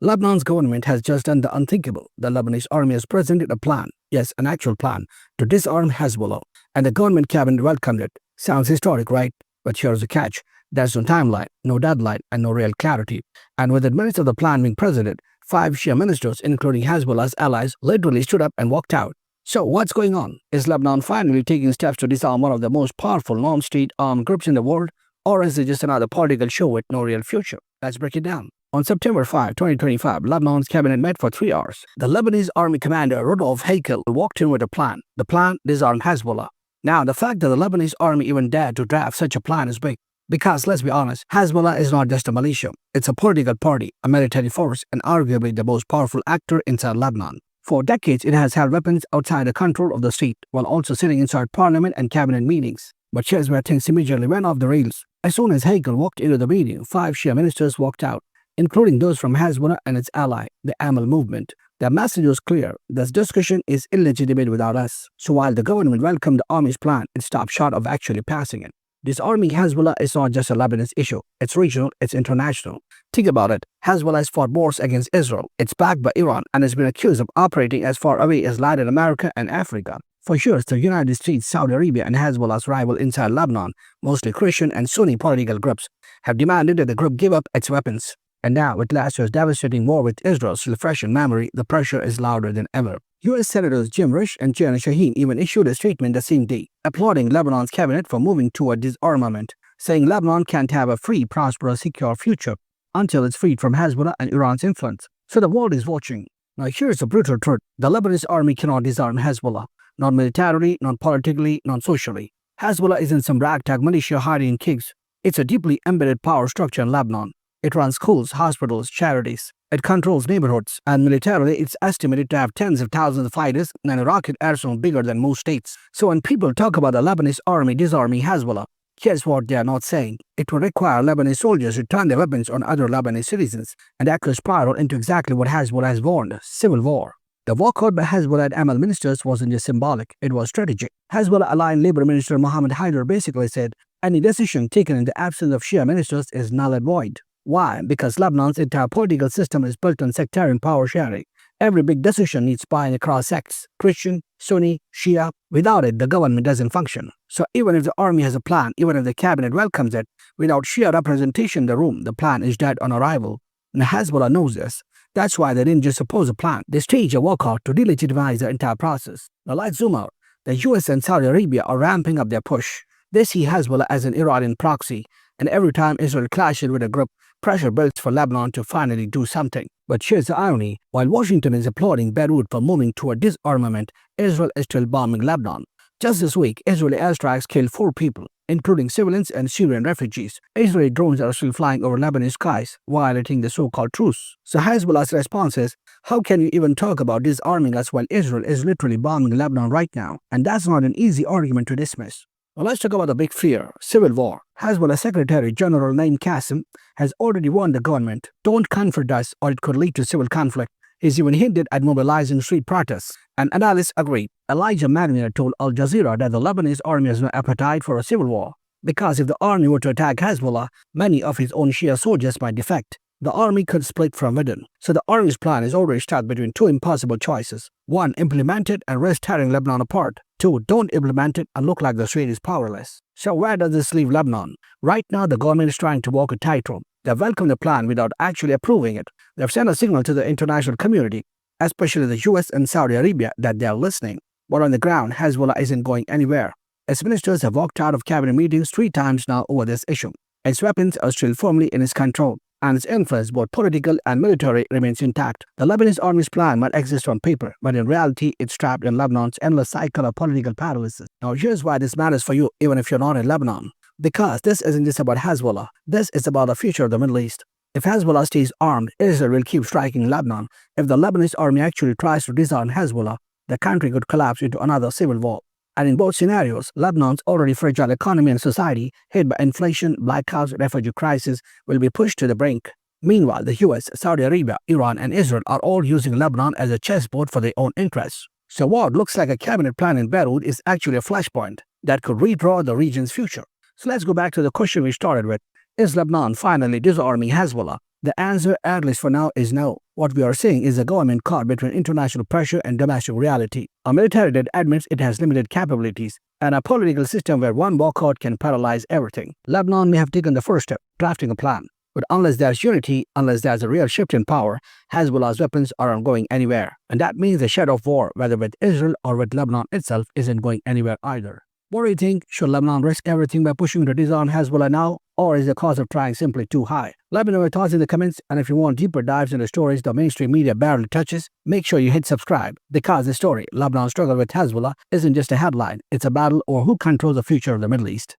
Lebanon's government has just done the unthinkable. The Lebanese army has presented a plan, yes, an actual plan, to disarm Hezbollah, and the government cabinet welcomed it. Sounds historic, right? But here's the catch. There's no timeline, no deadline, and no real clarity. And within minutes of the plan being presented, five Shia ministers, including Hezbollah's allies, literally stood up and walked out. So what's going on? Is Lebanon finally taking steps to disarm one of the most powerful non-state armed groups in the world? Or is it just another political show with no real future? Let's break it down. On September 5, 2025, Lebanon's cabinet met for 3 hours. The Lebanese army commander Rodolphe Heikel walked in with a plan. The plan: disarm Hezbollah. Now, the fact that the Lebanese army even dared to draft such a plan is big. Because, let's be honest, Hezbollah is not just a militia. It's a political party, a military force, and arguably the most powerful actor inside Lebanon. For decades, it has held weapons outside the control of the state, while also sitting inside parliament and cabinet meetings. But here's where things immediately went off the rails. As soon as Heikel walked into the meeting, five Shia ministers walked out, including those from Hezbollah and its ally, the Amal movement. Their message was clear: this discussion is illegitimate without us. So while the government welcomed the army's plan, it stopped short of actually passing it. Disarming Hezbollah is not just a Lebanese issue. It's regional, it's international. Think about it. Hezbollah has fought wars against Israel. It's backed by Iran and has been accused of operating as far away as Latin America and Africa. For years, the United States, Saudi Arabia, and Hezbollah's rival inside Lebanon, mostly Christian and Sunni political groups, have demanded that the group give up its weapons. And now, with last year's devastating war with Israel still fresh in memory, the pressure is louder than ever. U.S. Senators Jim Risch and Janet Shaheen even issued a statement the same day, applauding Lebanon's cabinet for moving toward disarmament, saying Lebanon can't have a free, prosperous, secure future until it's freed from Hezbollah and Iran's influence. So the world is watching. Now here's the brutal truth. The Lebanese army cannot disarm Hezbollah. Not militarily, not politically, not socially. Hezbollah isn't some ragtag militia hiding in caves. It's a deeply embedded power structure in Lebanon. It runs schools, hospitals, charities. It controls neighborhoods, and militarily it's estimated to have tens of thousands of fighters and a rocket arsenal bigger than most states. So when people talk about the Lebanese army disarming Hezbollah, here's what they are not saying. It will require Lebanese soldiers to turn their weapons on other Lebanese citizens, and that could spiral into exactly what Hezbollah has warned: civil war. The walkout by Hezbollah and Amal ministers wasn't just symbolic, it was strategic. Hezbollah-aligned Labor Minister Mohammed Haider basically said, any decision taken in the absence of Shia ministers is null and void. Why? Because Lebanon's entire political system is built on sectarian power sharing. Every big decision needs spying across sects: Christian, Sunni, Shia. Without it, the government doesn't function. So even if the army has a plan, even if the cabinet welcomes it, without Shia representation in the room, the plan is dead on arrival. And Hezbollah knows this. That's why they didn't just oppose a plan. They staged a walkout to delegitimize the entire process. Now let's zoom out. The US and Saudi Arabia are ramping up their push. They see Hezbollah as an Iranian proxy, and every time Israel clashes with a group, pressure builds for Lebanon to finally do something. But here's the irony. While Washington is applauding Beirut for moving toward disarmament, Israel is still bombing Lebanon. Just this week, Israeli airstrikes killed 4 people, including civilians and Syrian refugees. Israeli drones are still flying over Lebanese skies, violating the so-called truce. So Hezbollah's response is, how can you even talk about disarming us while Israel is literally bombing Lebanon right now? And that's not an easy argument to dismiss. Now let's talk about the big fear: civil war. Hezbollah Secretary General Naim Qassem has already warned the government, don't confront us or it could lead to civil conflict. He's even hinted at mobilizing street protests. And analysts agreed. Elijah Magnier told Al Jazeera that the Lebanese army has no appetite for a civil war, because if the army were to attack Hezbollah, many of his own Shia soldiers might defect. The army could split from within. So the army's plan is already stuck between 2 impossible choices. 1. Implement it and risk tearing Lebanon apart. 2. Don't implement it and look like the state is powerless. So where does this leave Lebanon? Right now, the government is trying to walk a tightrope. They've welcomed the plan without actually approving it. They've sent a signal to the international community, especially the US and Saudi Arabia, that they're listening. But on the ground, Hezbollah isn't going anywhere. Its ministers have walked out of cabinet meetings 3 times now over this issue. Its weapons are still firmly in its control, and its influence, both political and military, remains intact. The Lebanese army's plan might exist on paper, but in reality, it's trapped in Lebanon's endless cycle of political paralysis. Now, here's why this matters for you, even if you're not in Lebanon. Because this isn't just about Hezbollah. This is about the future of the Middle East. If Hezbollah stays armed, Israel will keep striking Lebanon. If the Lebanese army actually tries to disarm Hezbollah, the country could collapse into another civil war. And in both scenarios, Lebanon's already fragile economy and society, hit by inflation, blackouts, refugee crisis, will be pushed to the brink. Meanwhile, the US, Saudi Arabia, Iran, and Israel are all using Lebanon as a chessboard for their own interests. So what looks like a cabinet plan in Beirut is actually a flashpoint that could redraw the region's future. So let's go back to the question we started with. Is Lebanon finally disarming Hezbollah? The answer, at least for now, is no. What we are seeing is a government caught between international pressure and domestic reality, a military that admits it has limited capabilities, and a political system where one walkout can paralyze everything. Lebanon may have taken the first step, drafting a plan. But unless there's unity, unless there's a real shift in power, Hezbollah's weapons aren't going anywhere. And that means the shadow of war, whether with Israel or with Lebanon itself, isn't going anywhere either. What do you think? Should Lebanon risk everything by pushing to disarm Hezbollah now? Or is the cost of trying simply too high? Let me know your thoughts in the comments, and if you want deeper dives into stories the mainstream media barely touches, make sure you hit subscribe. Because the story, Lebanon's struggle with Hezbollah, isn't just a headline, it's a battle over who controls the future of the Middle East.